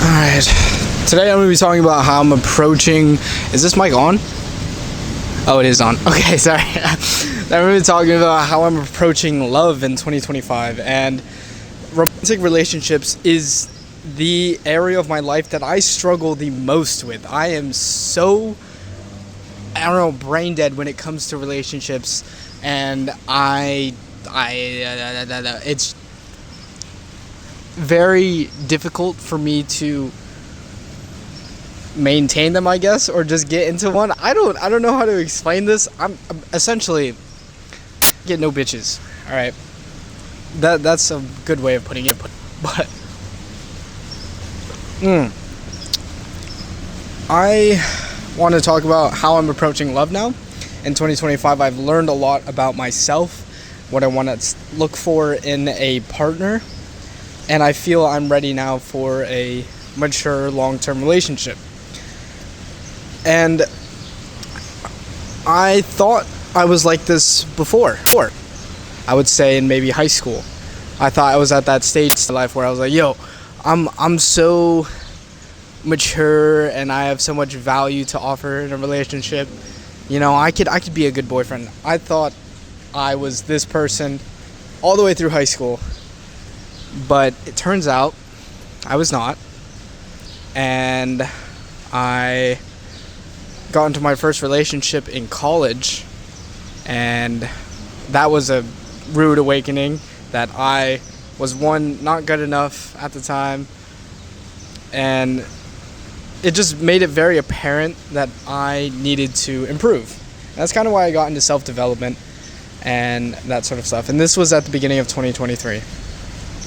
Alright, today I'm going to be talking about how I'm approaching... Is this mic on? Oh, it is on. Okay, sorry. I'm going to be talking about how I'm approaching love in 2025, and romantic relationships is the area of my life that I struggle the most with. I am so, I don't know, brain dead when it comes to relationships, and it's very difficult for me to maintain them, I guess, or just get into one. I don't know how to explain this. I'm essentially get no bitches. All right, that's a good way of putting it. But I want to talk about how I'm approaching love now. In 2025, I've learned a lot about myself, what I want to look for in a partner. And I feel I'm ready now for a mature, long-term relationship. And I thought I was like this before. I would say in maybe high school. I thought I was at that stage in life where I was like, yo, I'm so mature and I have so much value to offer in a relationship. You know, I could be a good boyfriend. I thought I was this person all the way through high school. But it turns out I was not, and I got into my first relationship in college, and that was a rude awakening that I was, one, not good enough at the time, and it just made it very apparent that I needed to improve. And that's kind of why I got into self-development and that sort of stuff, and this was at the beginning of 2023.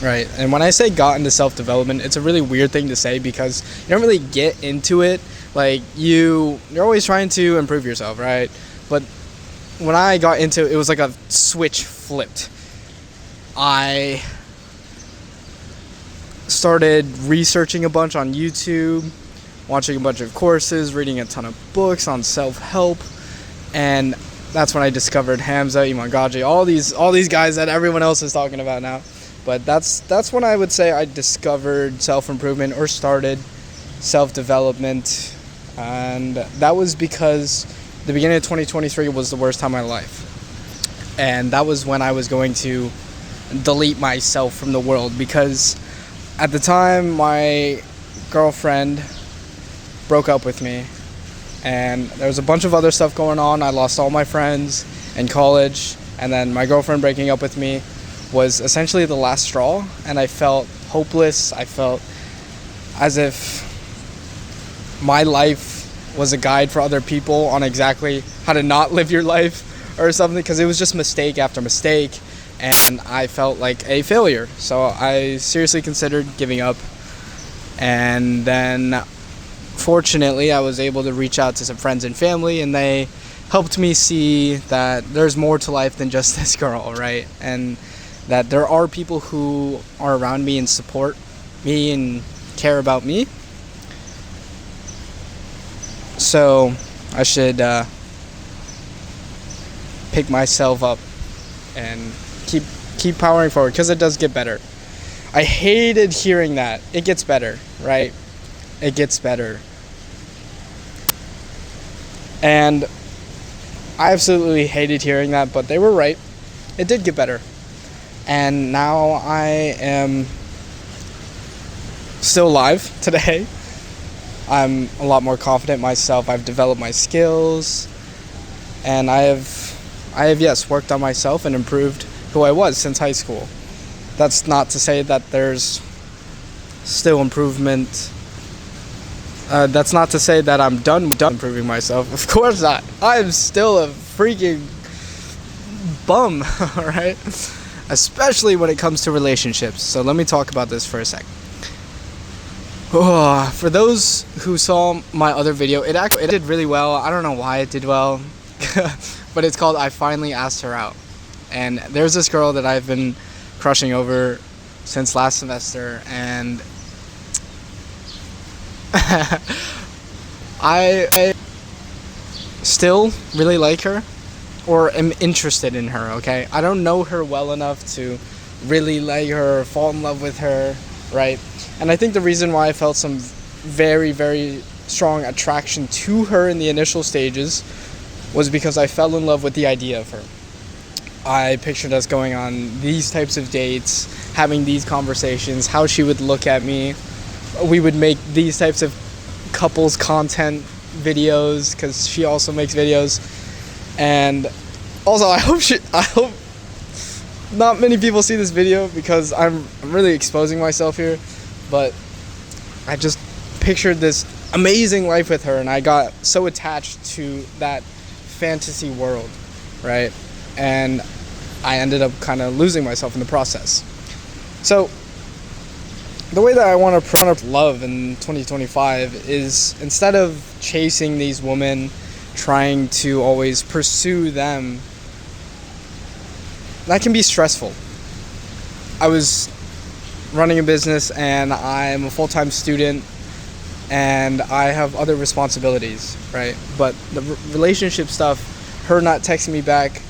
Right, and when I say got into self-development, it's a really weird thing to say because you don't really get into it. Like, you're always trying to improve yourself, right? But when I got into it, it was like a switch flipped. I started researching a bunch on YouTube, watching a bunch of courses, reading a ton of books on self-help, and that's when I discovered Hamza, Imangaji, all these guys that everyone else is talking about now. But that's when I would say I discovered self-improvement or started self-development, and that was because the beginning of 2023 was the worst time of my life, and that was when I was going to delete myself from the world, because at the time my girlfriend broke up with me, and there was a bunch of other stuff going on. I lost all my friends in college, and then my girlfriend breaking up with me was essentially the last straw, and I felt hopeless. I felt as if my life was a guide for other people on exactly how to not live your life or something, because it was just mistake after mistake, and I felt like a failure. So I seriously considered giving up, and then fortunately I was able to reach out to some friends and family, and they helped me see that there's more to life than just this girl, right? And that there are people who are around me and support me and care about me. So I should pick myself up and keep powering forward, because it does get better. I hated hearing that. It gets better, right? It gets better. And I absolutely hated hearing that, but they were right. It did get better. And now I am still alive today. I'm a lot more confident in myself. I've developed my skills, and I have yes, worked on myself and improved who I was since high school. That's not to say that there's still improvement. That's not to say that I'm done improving myself. Of course not. I'm still a freaking bum, all right? Especially when it comes to relationships. So let me talk about this for a sec. For those who saw my other video, it did really well. I don't know why it did well, but it's called I Finally Asked Her Out. And there's this girl that I've been crushing over since last semester, and I still really like her, or am interested in her, okay? I don't know her well enough to really like her, fall in love with her, right? And I think the reason why I felt some very, very strong attraction to her in the initial stages was because I fell in love with the idea of her. I pictured us going on these types of dates, having these conversations, how she would look at me. We would make these types of couples content videos because she also makes videos. And also, I hope not many people see this video because I'm really exposing myself here, but I just pictured this amazing life with her, and I got so attached to that fantasy world, right? And I ended up kind of losing myself in the process. So the way that I want to promote love in 2025 is, instead of chasing these women, trying to always pursue them, that can be stressful. I was running a business and I'm a full-time student and I have other responsibilities, right? But the relationship stuff, her not texting me back,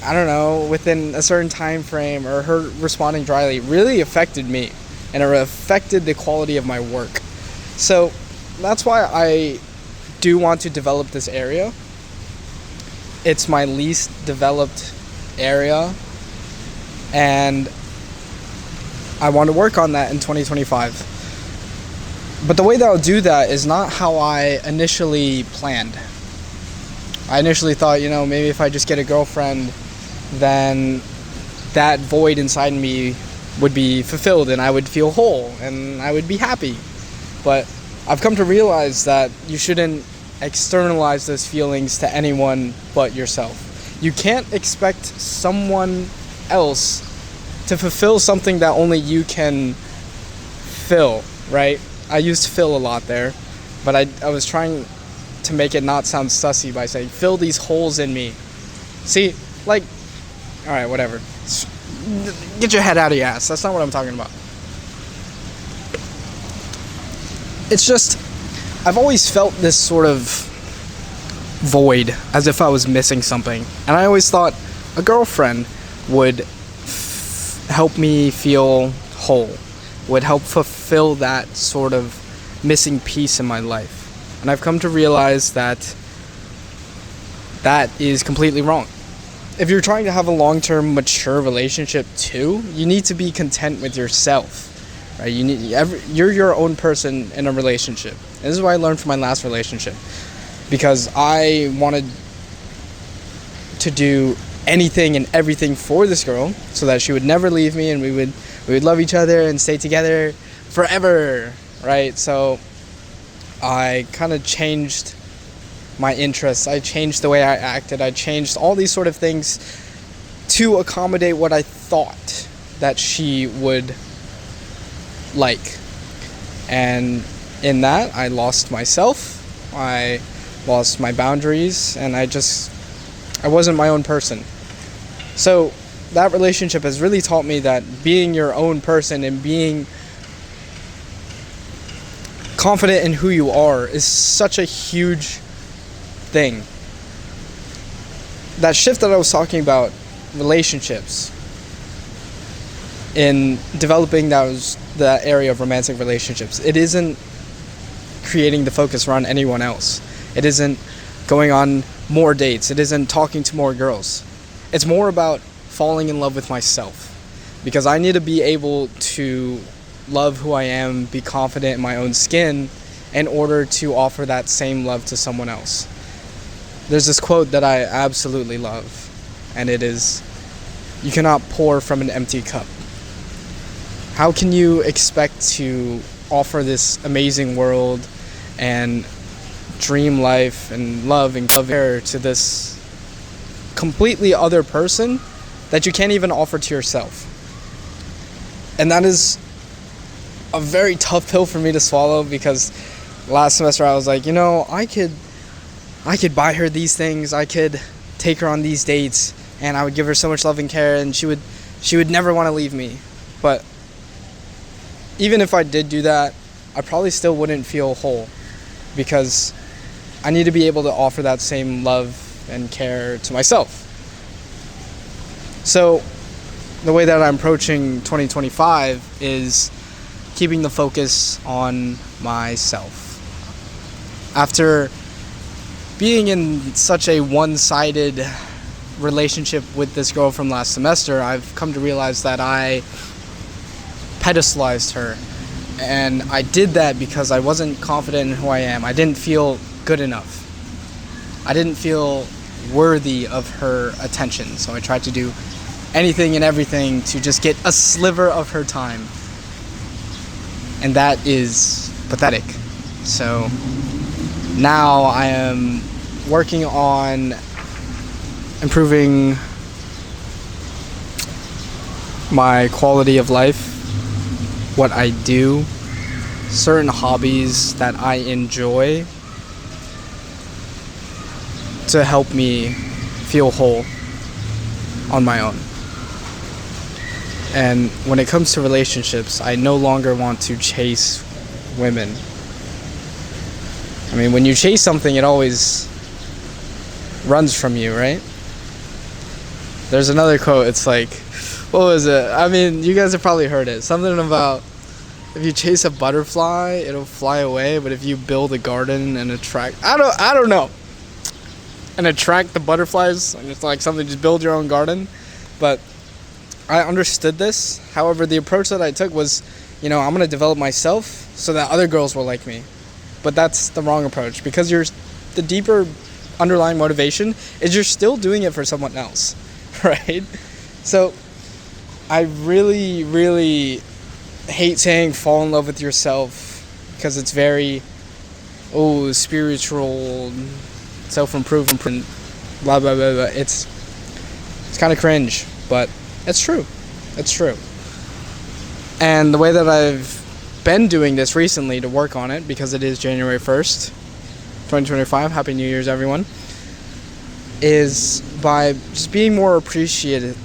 I don't know, within a certain time frame, or her responding dryly, really affected me, and it affected the quality of my work. So that's why I do want to develop this area. It's my least developed area, and I want to work on that in 2025. But the way that I'll do that is not how I initially planned. I initially thought, maybe if I just get a girlfriend, then that void inside me would be fulfilled and I would feel whole and I would be happy. But I've come to realize that you shouldn't externalize those feelings to anyone but yourself. You can't expect someone else to fulfill something that only you can fill, right? I used fill a lot there, but I was trying to make it not sound sussy by saying, fill these holes in me. See, alright, whatever. Get your head out of your ass. That's not what I'm talking about. It's just, I've always felt this sort of void, as if I was missing something. And I always thought a girlfriend would help me feel whole, would help fulfill that sort of missing piece in my life. And I've come to realize that that is completely wrong. If you're trying to have a long-term, mature relationship too, you need to be content with yourself, right? You're your own person in a relationship. And this is what I learned from my last relationship, because I wanted to do anything and everything for this girl so that she would never leave me, and we would love each other and stay together forever, right? So I kind of changed my interests. I changed the way I acted. I changed all these sort of things to accommodate what I thought that she would like. And in that, I lost myself. I lost my boundaries, and I wasn't my own person. So that relationship has really taught me that being your own person and being confident in who you are is such a huge thing. That shift that I was talking about, relationships, in developing that area of romantic relationships, it isn't creating the focus around anyone else. It isn't going on more dates. It isn't talking to more girls. It's more about falling in love with myself, because I need to be able to love who I am, be confident in my own skin, in order to offer that same love to someone else. There's this quote that I absolutely love, and it is, "You cannot pour from an empty cup." How can you expect to offer this amazing world and dream life and love and care to this completely other person that you can't even offer to yourself? And that is a very tough pill for me to swallow, because last semester I was like, I could buy her these things, I could take her on these dates, and I would give her so much love and care, and she would never want to leave me. But even if I did do that, I probably still wouldn't feel whole, because I need to be able to offer that same love and care to myself. So the way that I'm approaching 2025 is keeping the focus on myself. After being in such a one-sided relationship with this girl from last semester, I've come to realize that I pedestalized her. And I did that because I wasn't confident in who I am. I didn't feel good enough. I didn't feel worthy of her attention. So I tried to do anything and everything to just get a sliver of her time. And that is pathetic. So now I am working on improving my quality of life, what I do, certain hobbies that I enjoy to help me feel whole on my own. And when it comes to relationships, I no longer want to chase women. I mean, when you chase something, it always runs from you, right? There's another quote, it's like, what was it? I mean, you guys have probably heard it. Something about if you chase a butterfly, it'll fly away, but if you build a garden and attract, I don't know. And attract the butterflies, and it's like something, just build your own garden. But I understood this. However, the approach that I took was, I'm going to develop myself so that other girls will like me. But that's the wrong approach, because the deeper underlying motivation is you're still doing it for someone else, right? So I really, really hate saying fall in love with yourself, because it's very, spiritual, self-improvement, blah, blah, blah, blah. It's kind of cringe, but it's true. It's true. And the way that I've been doing this recently to work on it, because it is January 1st, 2025, Happy New Year's, everyone, is by just being more appreciative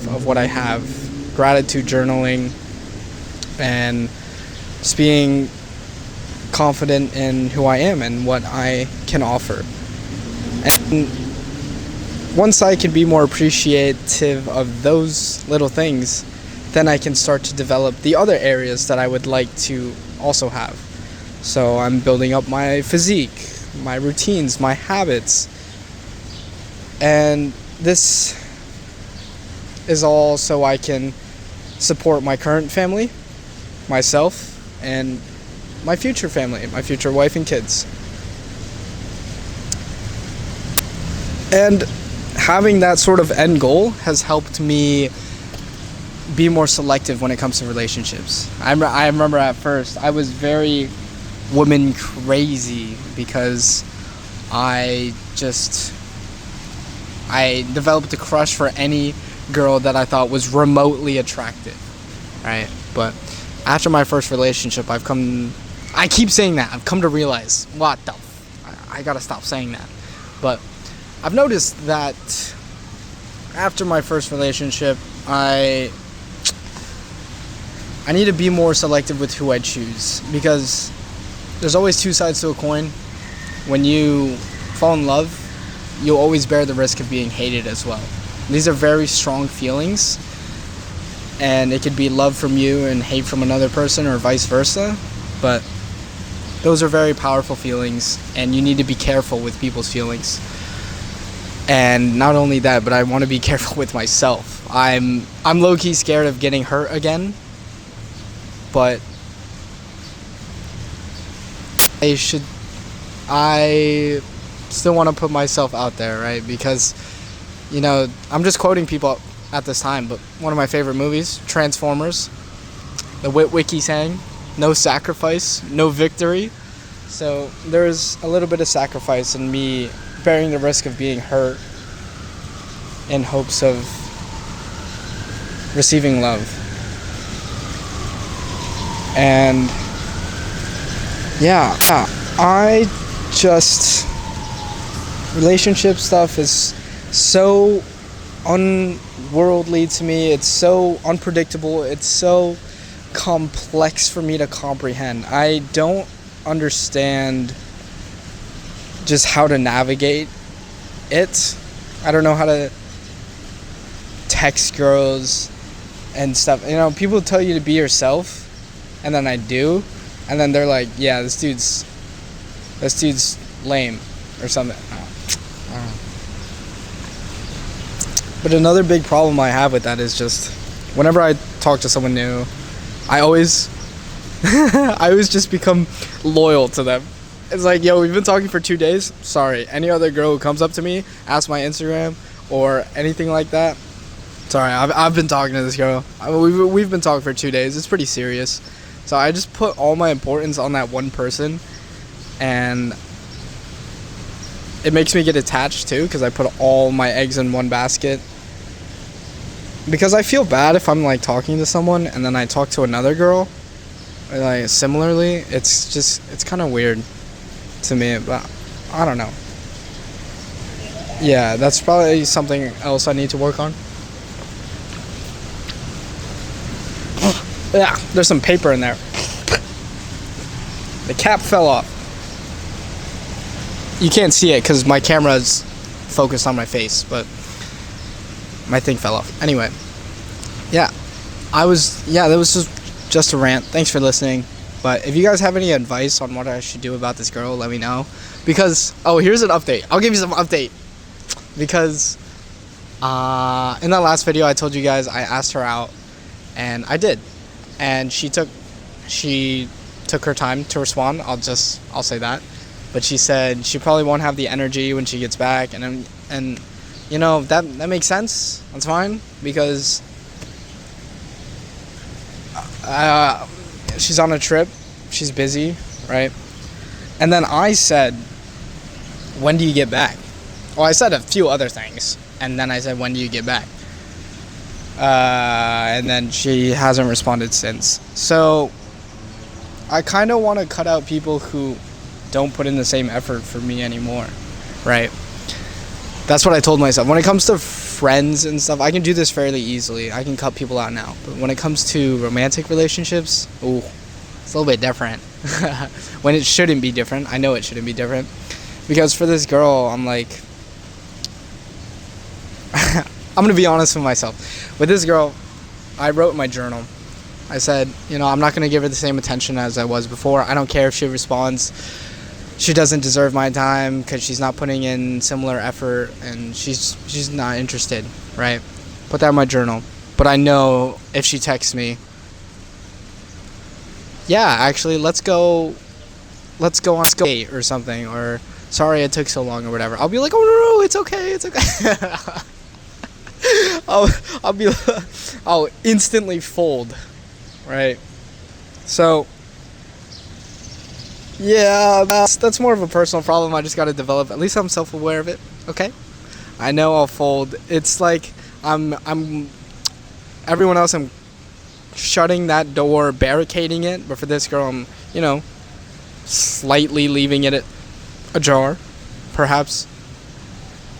of what I have, gratitude journaling, and just being confident in who I am and what I can offer. And once I can be more appreciative of those little things, then I can start to develop the other areas that I would like to also have. So I'm building up my physique, my routines, my habits. And this is all so I can support my current family, myself, and my future family, my future wife and kids. And having that sort of end goal has helped me be more selective when it comes to relationships. I remember at first I was very woman crazy, because I developed a crush for any girl that I thought was remotely attractive, right? But after my first relationship, I keep saying that, I've come to realize, I gotta stop saying that. But I've noticed that after my first relationship, I need to be more selective with who I choose, because there's always two sides to a coin. When you fall in love, you'll always bear the risk of being hated as well. These are very strong feelings, and it could be love from you and hate from another person, or vice versa, but those are very powerful feelings, and you need to be careful with people's feelings. And not only that, but I want to be careful with myself. I'm low-key scared of getting hurt again, but I still want to put myself out there, right? Because, I'm just quoting people at this time, but one of my favorite movies, Transformers, the Witwicky saying, no sacrifice, no victory. So there's a little bit of sacrifice in me bearing the risk of being hurt in hopes of receiving love. And relationship stuff is so unworldly to me. It's so unpredictable. It's so complex for me to comprehend. I don't understand just how to navigate it. I don't know how to text girls and stuff. You know, people tell you to be yourself, and then I do, and then they're like, yeah, this dude's lame or something. I don't know. But another big problem I have with that is just whenever I talk to someone new, I always I always just become loyal to them. It's like, yo, we've been talking for 2 days. Sorry, any other girl who comes up to me, asks my Instagram or anything like that. Sorry, I've been talking to this girl. We've been talking for 2 days. It's pretty serious. So I just put all my importance on that one person, and it makes me get attached too, because I put all my eggs in one basket. Because I feel bad if I'm like talking to someone and then I talk to another girl, like similarly. It's kind of weird to me, but I don't know. Yeah, that's probably something else I need to work on. Yeah, there's some paper in there. The cap fell off. You can't see it because my camera's focused on my face, but my thing fell off. Anyway, that was just a rant. Thanks for listening. But if you guys have any advice on what I should do about this girl, let me know. Because, here's an update. I'll give you some update. Because in that last video I told you guys I asked her out, and I did. And she took her time to respond. I'll say that. But she said she probably won't have the energy when she gets back, and you know, that makes sense. That's fine, because she's on a trip, she's busy, right? And then I said, when do you get back? Well, I said a few other things, and then I said, when do you get back? And then she hasn't responded since. So I kind of want to cut out people who don't put in the same effort for me anymore, right? That's what I told myself. When it comes to friends and stuff, I can do this fairly easily. I can cut people out now. But when it comes to romantic relationships, ooh, it's a little bit different. When it shouldn't be different. I know it shouldn't be different. Because for this girl, I'm like... I'm going to be honest with myself. With this girl, I wrote in my journal. I said, you know, I'm not going to give her the same attention as I was before. I don't care if she responds. She doesn't deserve my time because she's not putting in similar effort, and she's not interested, right? Put that in my journal. But I know if she texts me, yeah, actually, let's go on a date or something, or sorry it took so long or whatever, I'll be like, oh no, it's okay. I'll instantly fold, right? So yeah, that's more of a personal problem. I just got to develop. At least I'm self-aware of it. Okay, I know I'll fold. It's like I'm everyone else, I'm shutting that door, barricading it. But for this girl, I'm, you know, slightly leaving it ajar, perhaps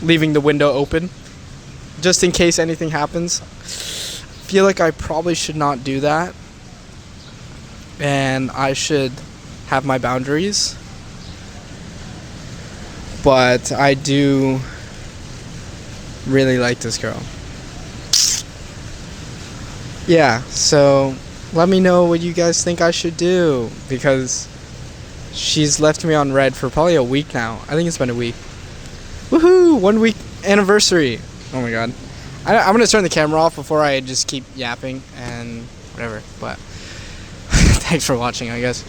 leaving the window open, just in case anything happens. I feel like I probably should not do that, and I should have my boundaries. But I do really like this girl. Yeah, so let me know what you guys think I should do, because she's left me on red for probably a week now. I think it's been a week. Woohoo! 1 week anniversary. Oh my god. I'm gonna turn the camera off before I just keep yapping and whatever. But thanks for watching, I guess.